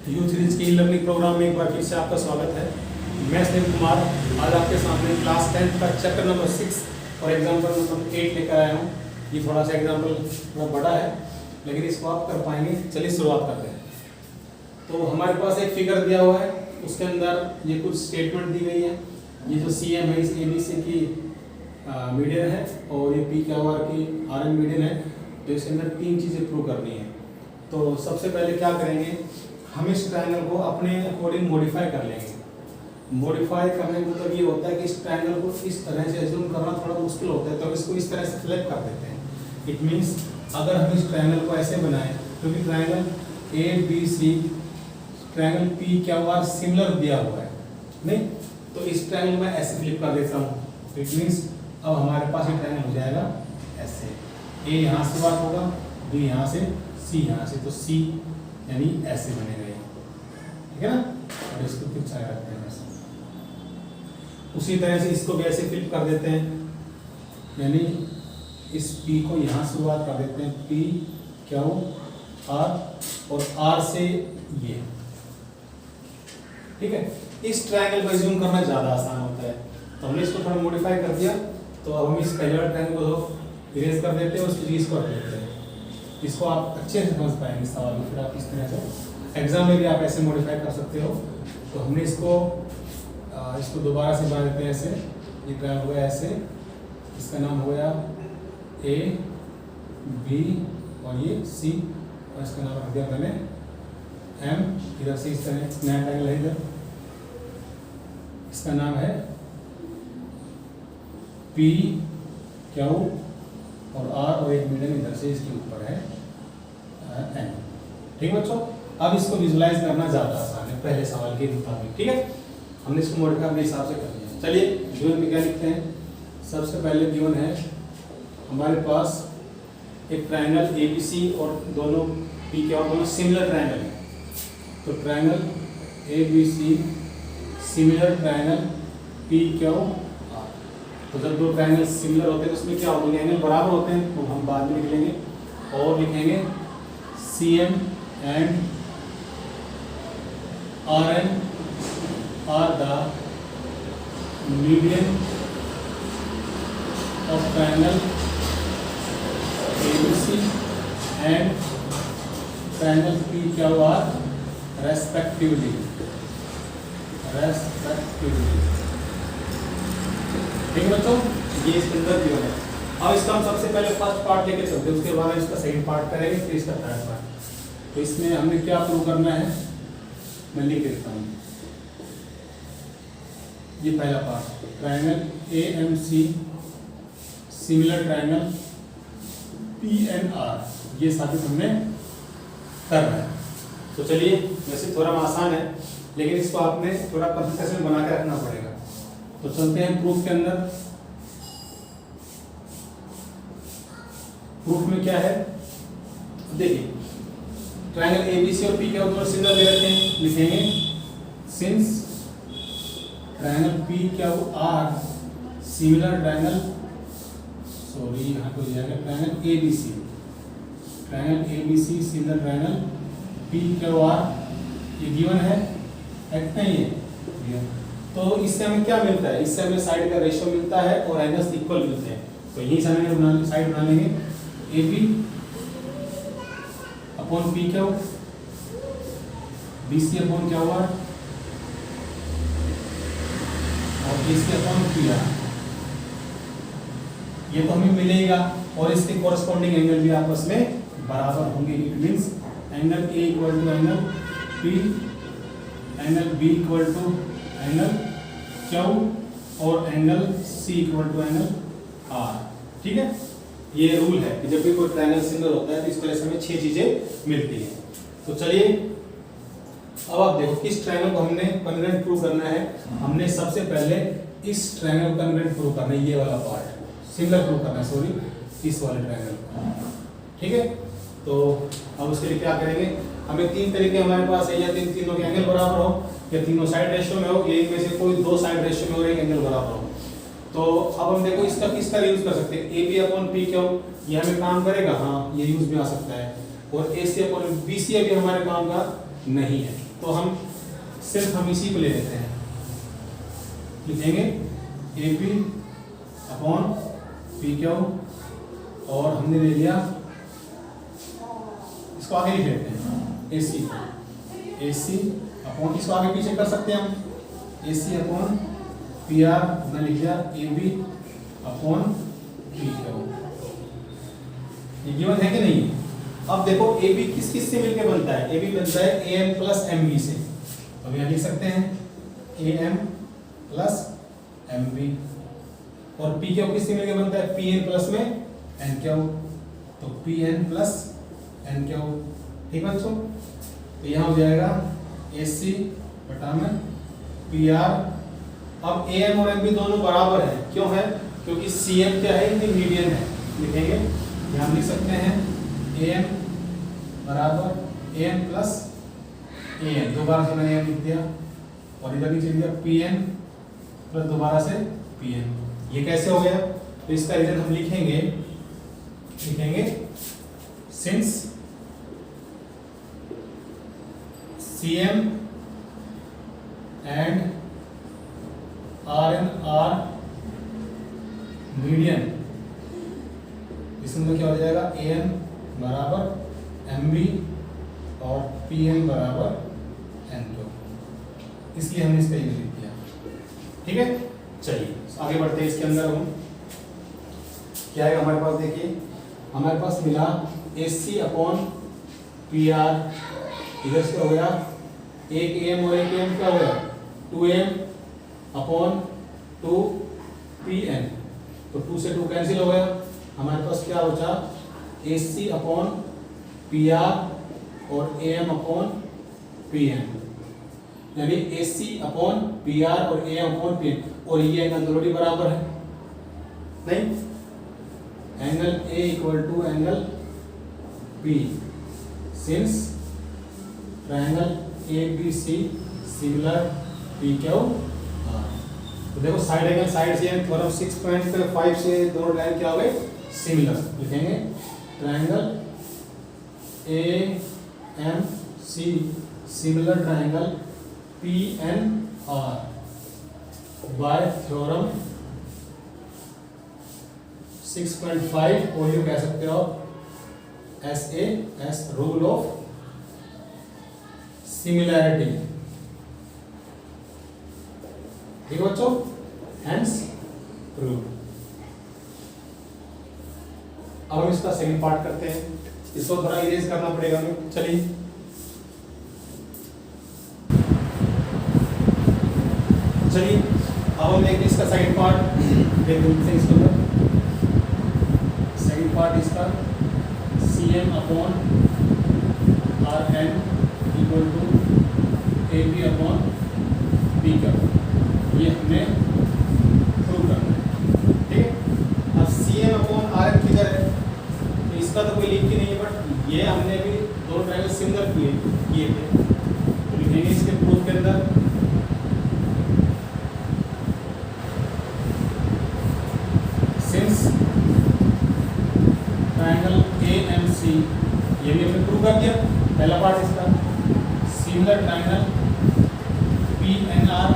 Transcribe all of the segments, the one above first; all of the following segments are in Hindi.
यूथ रिच के लर्निंग प्रोग्राम में एक बार फिर से आपका स्वागत है। मैं स्नेह कुमार आज आपके सामने क्लास 10 का चैप्टर नंबर 6 और एग्जाम्पल नंबर 8 लेकर आया हूँ। ये थोड़ा सा एग्जाम्पल थोड़ा बड़ा है लेकिन इसको आप कर पाएंगे। चलिए शुरुआत करते हैं। तो हमारे पास एक फिगर दिया हुआ है, उसके अंदर ये कुछ स्टेटमेंट दी गई है। ये जो सी एम है इस ABC की मीडियन है और ये PQR की RM मीडियन है। तो इसके अंदर तीन चीज़ें प्रूव करनी है। तो सबसे पहले क्या करेंगे, हम इस ट्रायंगल को अपने अकॉर्डिंग मॉडिफाई कर लेंगे। मॉडिफाई करने का मतलब ये होता है कि इस ट्रायंगल को इस तरह से एज्यूम करना थोड़ा मुश्किल होता है, तो इसको इस तरह से फ्लिप कर देते हैं। इट मीन्स अगर हम इस ट्रायंगल को ऐसे बनाएं, क्योंकि triangle ABC triangle PQR similar दिया हुआ है नहीं, तो इस ट्रायंगल में ऐसे फ्लिप कर देता हूँ। इट मीन्स अब हमारे पास ये ट्रायंगल हो जाएगा ऐसे, A यहाँ से बात होगा, B यहाँ से, C यहाँ से, तो C यानी ऐसे बनेगा ये, ठीक है ना। और इसको फिर छाया रखते हैं ऐसे। उसी तरह से इसको भी ऐसे फ्लिप कर देते हैं, यानी इस P को यहाँ शुरुआत कर देते हैं, P Q R और R से ये, ठीक है। इस ट्रायंगल को एज्यूम करना ज़्यादा आसान होता है, तो हमने इसको थोड़ा मॉडिफाई कर दिया। तो अब हम इस पहले ट्रायंगल को इरेज कर देते हैं, उसकी चीज़ को रख लेते हैं। इसको आप अच्छे से समझ पाएंगे सवाल में, फिर आप इस तरह से एग्जाम में भी आप ऐसे मॉडिफाई कर सकते हो। तो हमने इसको दोबारा से बना देते हैं ऐसे। ये ट्रायंगल हो गया ऐसे, इसका नाम हो गया A B और ये C, और इसका नाम रख दिया मैंने M। इधर से इस तरह नया ट्रायंगल है, इधर इसका नाम है P Q और R और एक मीडियन इधर से इसके ऊपर है N। ठीक है बच्चों, अब इसको विजुलाइज करना ज़्यादा आसान है पहले सवाल के मुताबिक, ठीक है। हमने इसको मॉडिफाई अपने हिसाब से कर लिया। चलिए गिवन में क्या लिखते हैं। सबसे पहले गिवन है हमारे पास एक ट्रायंगल ABC और दोनों PQR दोनों सिमिलर ट्रायंगल है। तो triangle ABC similar triangle PQR। तो जब दो ट्रायंगल सिमिलर होते हैं तो उसमें क्या होते हैं, एंगल बराबर होते हैं, तो हम बाद में लिख लेंगे और लिखेंगे CM and RN are the median of triangle ABC and triangle PQR respectively। ठीक है बच्चों, ये इसके अंदर गिवन है। अब इसका हम सबसे पहले फर्स्ट पार्ट लेके चलते हैं, उसके बाद इसका सेकंड पार्ट करेंगे, फिर इसका थर्ड पार्ट। तो इसमें हमने क्या प्रूव करना है, मैं लिख देता हूँ। ये पहला part, triangle AMC similar triangle PNR, ये साबित हमने करना है। तो चलिए, वैसे थोड़ा आसान है लेकिन इसको आपने थोड़ा कंसेप्ट बना के रखना पड़ेगा। तो चलते हैं प्रूफ के अंदर। प्रूफ में क्या है देखिए, ट्रायंगल ABC और PQR दोनों सिमिलर दे रखे हैं, लिखेंगे since triangle PQR similar triangle, sorry यहाँ पे हो जाएगा triangle ABC, triangle ABC similar triangle PQR, ये गिवन है नहीं है। तो इससे हमें क्या मिलता है, इससे हमें साइड का रेशियो मिलता है और एंगल्स इक्वल मिलते हैं। तो यही से हमें साइड बना लेंगे AB upon PQ, BC upon QR और BC अपॉन PR। ये तो हमें मिलेगा और इसके कोरस्पॉन्डिंग एंगल भी आपस में बराबर होंगे। It means angle A equal to angle P, angle B equal to angle Q और angle C equal to angle R। ठीक है, ये रूल है कि जब भी कोई ट्रायंगल सिमिलर होता है तो इस तरह से हमें 6 चीजें मिलती हैं। तो चलिए अब आप देखो, इस ट्रायंगल को हमने कॉन्ग्रुएंट प्रूव करना है। हमने सबसे पहले इस ट्रायंगल को कॉन्ग्रुएंट प्रूव करना है, ये वाला पार्ट सिमिलर प्रूव करना है, सॉरी इस वाले ट्रायंगल। ठीक है, तो अब उसके लिए क्या करेंगे, हमें तीन तरीके हमारे पास है, या तीनों के एंगल बराबर हो, या तीनों साइड रेशियो में हो, या इनमें से कोई दो साइड रेशियो में और एक एंगल बराबर हो। तो अब हम देखो इसका किसका यूज कर सकते हैं, AB अपॉन PQ, ये हमें काम करेगा, हाँ ये यूज भी आ सकता है। और AC अपॉन BC भी हमारे काम का नहीं है। तो हम इसी को ले लेते हैं, लिखेंगे A P upon P Q, और हमने ले लिया, इसको आगे लिख लेते हैं ए सी अपॉन, इसको आगे पीछे कर सकते हैं हम, A C upon P R, हमने लिख लिया A B upon P Q. ये गिवन है कि नहीं? अब देखो ए बी किस किस से मिलकर बनता है? ए बी बनता है A M plus M B से, अब यहाँ लिख सकते हैं A M plus M B, और पी क्यू किससे मिलकर बनता है? पी एन प्लस में एन क्यू, तो P N plus N Q. ठीक है बच्चों, तो यहाँ हो जाएगा ए सी बटा में पी आर। अब ए एम और एम बी दोनों बराबर है, क्यों है? क्योंकि सी एम क्या है? मीडियन है। लिखेंगे यहाँ लिख सकते हैं ए एम बराबर A M plus A N, दोबारा से मैंने लिख दिया, और इधर नीचे दिया पी एन प्लस दोबारा से पी एन। ये कैसे हो गया? तो इसका रीजन हम लिखेंगे since C M and R N are median, इसमें क्या हो जाएगा? ए एन बराबर एम बी और पी एन बराबर एन क्यू, इसलिए हमने इसका यूज किया। ठीक है, चलिए आगे बढ़ते हैं। इसके अंदर हम क्या है हमारे पास? देखिए हमारे पास मिला ए सी अपॉन पी आर, इधर से हो गया एक एम और एक एम, क्या हो गया? 2m अपॉन 2pn, तो 2 से 2 कैंसिल हो गया, हमारे पास क्या बचा? A C upon P R और A M upon P N, यानी A C upon P R और A M upon P N, और ये एंगल दोनों बराबर है नहीं? Angle A equal to angle B since triangle A B C similar P Q R. तो देखो साइड एंगल साइड से थ्योरम 6.5 से दोनों लाइन क्या हो गए? सिमिलर। लिखेंगे triangle A M C similar triangle P N R by theorem 6.5, और ये कह सकते हो एस रूल ऑफ सिमिलैरिटी। ठीक है बच्चों, हेंस प्रूव। अब हम इसका सेकंड पार्ट करते हैं, इसको थोड़ा इरेज करना पड़ेगा हमें। चलिए अब हम देखें इसका सेकंड पार्ट, देखते हैं इसको। सेकंड पार्ट इसका C M upon R N equal to A B upon B का, ये हमने प्रूव करना है। ठीक है, अब C M upon R N किधर है? तो इसका तो कोई लिंक ही नहीं है, बट ये हमने भी दोनों ट्रायंगल सिमिलर किए थे, तो लिखेंगे इसके प्रूफ के अंदर since triangle A M C, ये भी हमने प्रूव कर दिया पहला पार्ट इसका। Similar triangle P N R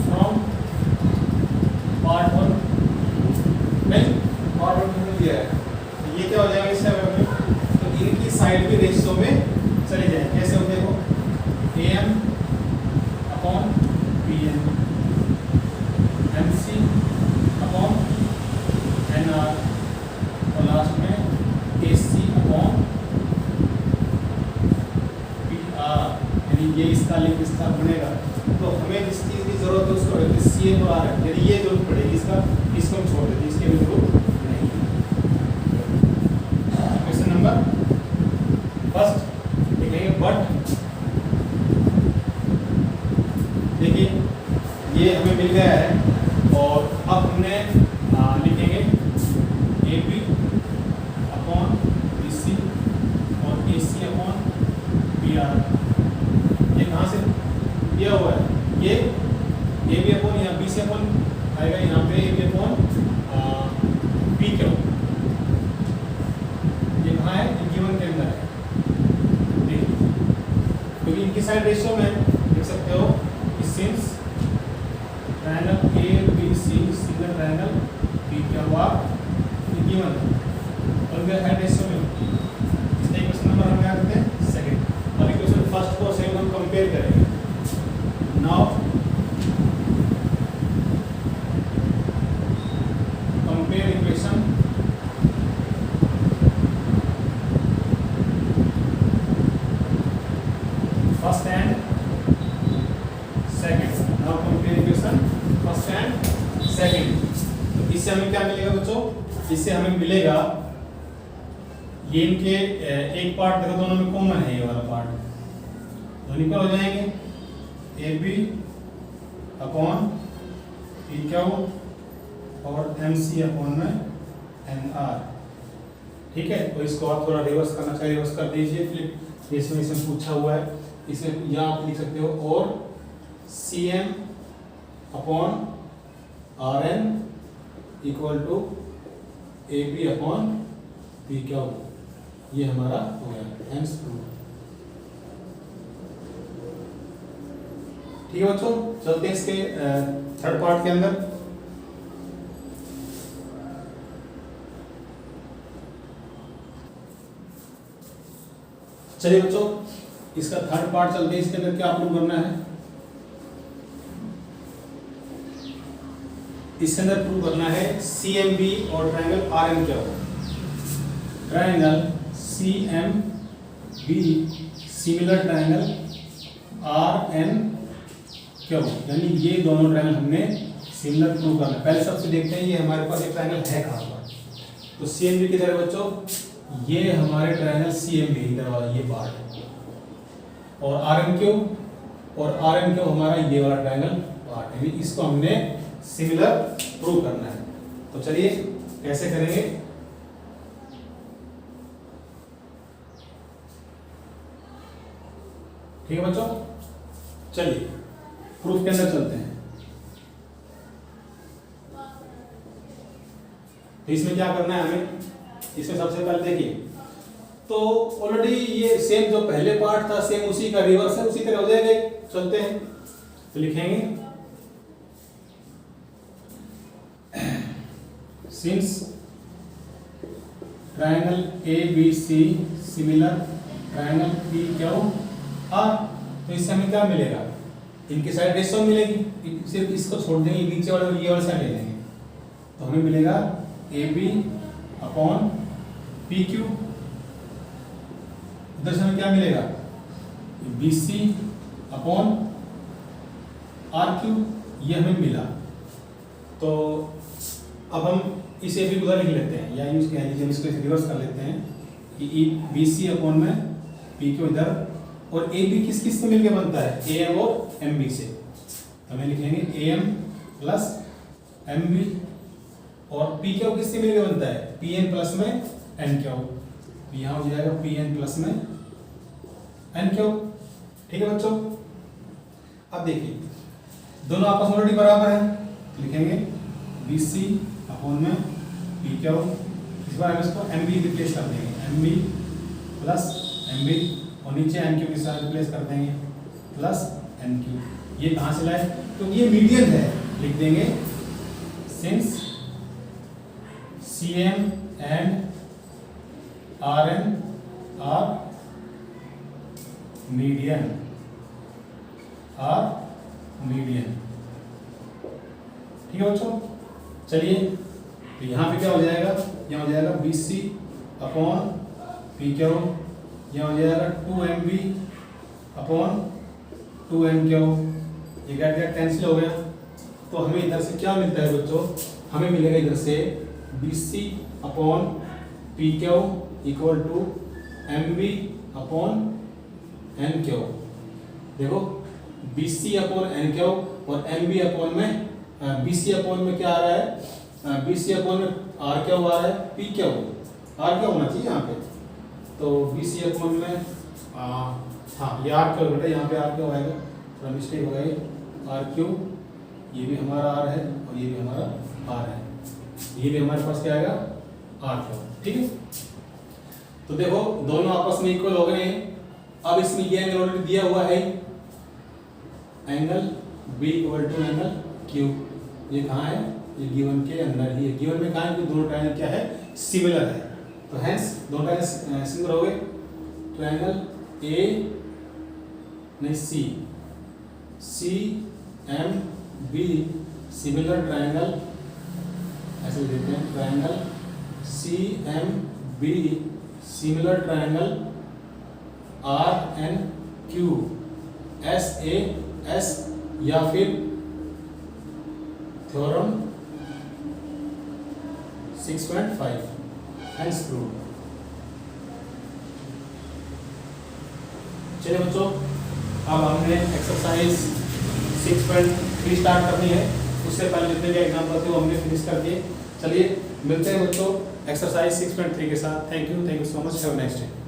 from part 1, नहीं पार्ट 1 में दिया है, तो ये क्या हो जाएगा इसका? तो इनकी साइड भी रेशियो में चले जाए। कैसे हो? देखो A M upon P N, M C upon N R, और लास्ट में A C upon P R, यानी ये इसका लिंक इसका बनेगा। तो हमें जिस चीज़ की जरूरत है उसको सी एम और आर है, यानी ये जरूरत पड़ेगी, इसको हम छोड़ देते, इसकी भी जरूरत नहीं। क्वेश्चन नंबर फर्स्ट लिखेंगे बट, देखिए ये हमें मिल गया है, और अब हमने लिखेंगे A B upon B C और A C upon B R. ये कहाँ से दिया हुआ है? ये ए बी अपॉन या B C upon side ratio में देख सकते हो कि since triangle A B C single triangle P Q R given है और उनके साइड रेशियो में इसका इक्वेशन नंबर हम क्या करते हैं सेकंड और इक्वेशन फर्स्ट को सेकंड हम कंपेयर करेंगे। Now compare equation first and second. Now compare equation first and second. तो इससे हमें क्या मिलेगा बच्चों, इससे हमें मिलेगा ये इनके एक पार्ट देखो दोनों में कॉमन है, ये वाला पार्ट दोनों इक्वल हो जाएंगे A B upon P Q और एम सी अपॉन में एन आर। ठीक है, तो इसको आप थोड़ा रिवर्स करना चाहिए, रिवर्स कर दीजिए। फिर इसमें पूछा हुआ है, इसे यहाँ आप लिख सकते हो और C M upon R N equal to A B upon P Q. ये हमारा हो गया हेंस प्रूफ। ठीक है बच्चों, चलते हैं इसके थर्ड पार्ट के अंदर। चलिए बच्चों, इसका थर्ड पार्ट चलते हैं। इसके अंदर क्या आपको करना है, इसके अंदर प्रूव करना है सी एम बी और ट्रायंगल आर एन क्या हो। Triangle C M B similar triangle R N क्या हो, यानी ये दोनों ट्रायंगल हमने सिमिलर प्रूव करना है। पहले सबसे देखते हैं ये हमारे पास एक ट्रायंगल है कहाँ पर। तो सी एम बी किधर है बच्चों, ये हमारे ट्रायंगल सी एम बी इधर वाला ये पार्ट है, और आर एन क्यू हमारा ये वाला ट्रायंगल पार्ट है। इसको हमने सिमिलर प्रूव करना है। तो चलिए कैसे करेंगे। ठीक है बच्चों, चलिए प्रूफ के अंदर चलते हैं। तो इसमें क्या करना है हमें, इसमें सबसे पहले देखिए तो ऑलरेडी ये सेम जो पहले पार्ट था सेम उसी का रिवर्स है, उसी तरह हो जाएगा। चलते हैं तो लिखेंगे since triangle A B C similar triangle P Q R. तो इससे हमें क्या मिलेगा, इनकी साइड रेशियो मिलेगी, सिर्फ इसको छोड़ देंगे, नीचे वाले और ये वाले साइड ले लेंगे। तो हमें मिलेगा A B upon P Q. इधर से हमें क्या मिलेगा, B C upon R Q, ये हमें मिला। तो अब हम इसे भी उधर लिख लेते हैं, या यूज कह लीजिए इसको रिवर्स कर लेते हैं कि बी सी अपॉन में पी क्यू इधर, और ए बी किस किस से मिलकर बनता है, ए एम और एम बी से। तो हमें लिखेंगे A M plus M B, और पी क्यू किससे मिलकर बनता है, पी एन प्लस में एन क्यू। तो यहाँ हो जाएगा पी एन प्लस में एन क्यू। ठीक है बच्चों, अब देखिए दोनों आपस में ऑलरेडी बराबर है, लिखेंगे बी सी अपॉन में पी क्यू। इस बार हम इसको एम बी रिप्लेस कर देंगे, M B plus M B, और नीचे एन क्यू के साथ रिप्लेस कर देंगे प्लस एन क्यू। ये कहाँ से लाए, तो ये मीडियन है, लिख देंगे since C M and R N are median, ठीक है बच्चों। चलिए तो यहाँ पे क्या हो जाएगा, यहाँ हो जाएगा B C upon P Q, यहाँ हो जाएगा 2mb अपॉन 2n क्यू। ये क्या क्या कैंसिल हो गया। तो हमें इधर से क्या मिलता है बच्चों, हमें मिलेगा इधर से bc upon P Q equal to mb upon n Q. देखो bc अपॉन n क्यू और mb अपॉन में bc अपॉन में क्या आ रहा है, bc अपॉन में r क्यू आ रहा है, p क्यू r क्यू होना चाहिए यहाँ पे। तो bc अपॉन में हाँ ये r क्यू बेटा, यहाँ पे r क्यू आएगा, थोड़ा मिस्टेक हो गई, r क्यू, ये भी हमारा r है और ये भी हमारा r है, ये भी हमारे पास क्या आएगा r क्यू। ठीक है, तो देखो दोनों आपस में इक्वल हो गए हैं। अब इसमें ये एंगल ऑलरेडी दिया हुआ है, angle B equal to angle Q, ये कहाँ है, ये गिवन के अंदर ही है। गिवन में कहाँ है कि दोनों ट्रायंगल क्या है, सिमिलर है, तो हेंस दोनों ट्रायंगल सिमिलर हो गए। तो एंगल ए नहीं C M B similar triangle, ऐसे देते हैं, triangle C M B similar triangle R N Q S A S, या फिर थ्योरम 6.5 हेंस प्रूव्ड। चलिए बच्चों, अब हमने एक्सरसाइज 6.3 स्टार्ट करनी है, उससे पहले जितने भी एग्जाम्पल थे वो हमने फिनिश कर दिए। चलिए मिलते हैं बच्चों एक्सरसाइज 6.3 के साथ। Thank you so much, have a nice day.